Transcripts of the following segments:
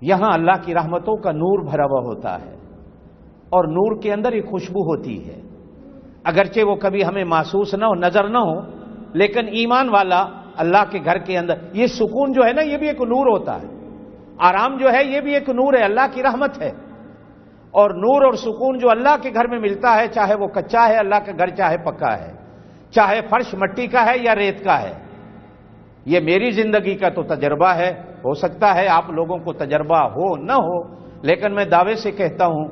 یہاں اللہ کی رحمتوں کا نور بھرا ہوا ہوتا ہے، اور نور کے اندر ایک خوشبو ہوتی ہے، اگرچہ وہ کبھی ہمیں محسوس نہ ہو، نظر نہ ہو، لیکن ایمان والا اللہ کے گھر کے اندر یہ سکون جو ہے نا، یہ بھی ایک نور ہوتا ہے، آرام جو ہے یہ بھی ایک نور ہے، اللہ کی رحمت ہے۔ اور نور اور سکون جو اللہ کے گھر میں ملتا ہے، چاہے وہ کچا ہے اللہ کا گھر، چاہے پکا ہے، چاہے فرش مٹی کا ہے یا ریت کا ہے، یہ میری زندگی کا تو تجربہ ہے، ہو سکتا ہے آپ لوگوں کو تجربہ ہو نہ ہو، لیکن میں دعوے سے کہتا ہوں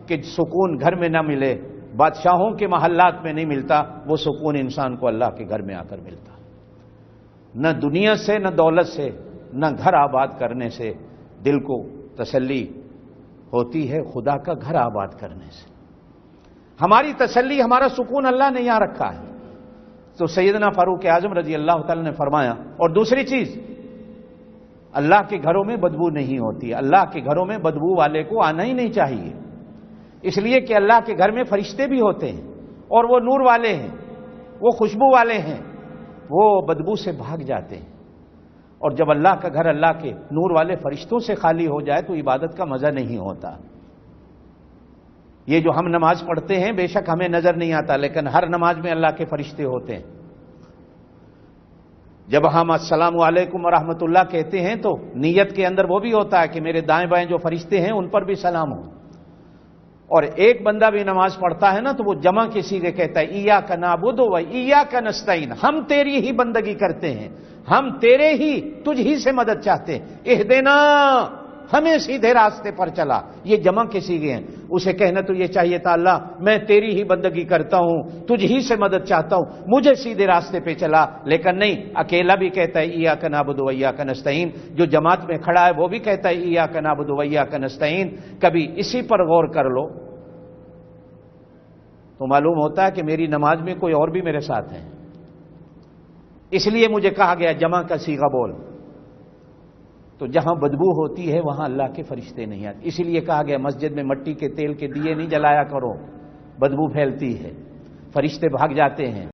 کہ سکون گھر میں نہ ملے، بادشاہوں کے محلات میں نہیں ملتا، وہ سکون انسان کو اللہ کے گھر میں آ کر ملتا، نہ دنیا سے، نہ دولت سے، نہ گھر آباد کرنے سے دل کو تسلی ہوتی ہے، خدا کا گھر آباد کرنے سے ہماری تسلی، ہمارا سکون اللہ نے یہاں رکھا ہے۔ تو سیدنا فاروق اعظم رضی اللہ تعالی نے فرمایا، اور دوسری چیز، اللہ کے گھروں میں بدبو نہیں ہوتی، اللہ کے گھروں میں بدبو والے کو آنا ہی نہیں چاہیے، اس لیے کہ اللہ کے گھر میں فرشتے بھی ہوتے ہیں، اور وہ نور والے ہیں، وہ خوشبو والے ہیں، وہ بدبو سے بھاگ جاتے ہیں۔ اور جب اللہ کا گھر اللہ کے نور والے فرشتوں سے خالی ہو جائے تو عبادت کا مزہ نہیں ہوتا۔ یہ جو ہم نماز پڑھتے ہیں بے شک ہمیں نظر نہیں آتا، لیکن ہر نماز میں اللہ کے فرشتے ہوتے ہیں۔ جب ہم السلام علیکم ورحمۃ اللہ کہتے ہیں تو نیت کے اندر وہ بھی ہوتا ہے کہ میرے دائیں بائیں جو فرشتے ہیں ان پر بھی سلام ہو۔ اور ایک بندہ بھی نماز پڑھتا ہے نا تو وہ جمع کے صیغے کہتا ہے، ایاک نعبد و ایاک نستعین، ہم تیری ہی بندگی کرتے ہیں، ہم تیرے ہی، تجھ ہی سے مدد چاہتے ہیں، اہدنا، ہمیں سیدھے راستے پر چلا، یہ جمع کے صیغے ہیں۔ اسے کہنا تو یہ چاہیے تھا، اللہ میں تیری ہی بندگی کرتا ہوں، تجھ ہی سے مدد چاہتا ہوں، مجھے سیدھے راستے پہ چلا، لیکن نہیں، اکیلا بھی کہتا ہے ایاک نعبد و ایاک نستعین، جو جماعت میں کھڑا ہے وہ بھی کہتا ہے ایاک نعبد و ایاک نستعین۔ کبھی اسی پر غور کر لو تو معلوم ہوتا ہے کہ میری نماز میں کوئی اور بھی میرے ساتھ ہیں، اس لیے مجھے کہا گیا جمع کا صیغہ بول۔ تو جہاں بدبو ہوتی ہے وہاں اللہ کے فرشتے نہیں آتے، اسی لیے کہا گیا مسجد میں مٹی کے تیل کے دیے نہیں جلایا کرو، بدبو پھیلتی ہے، فرشتے بھاگ جاتے ہیں۔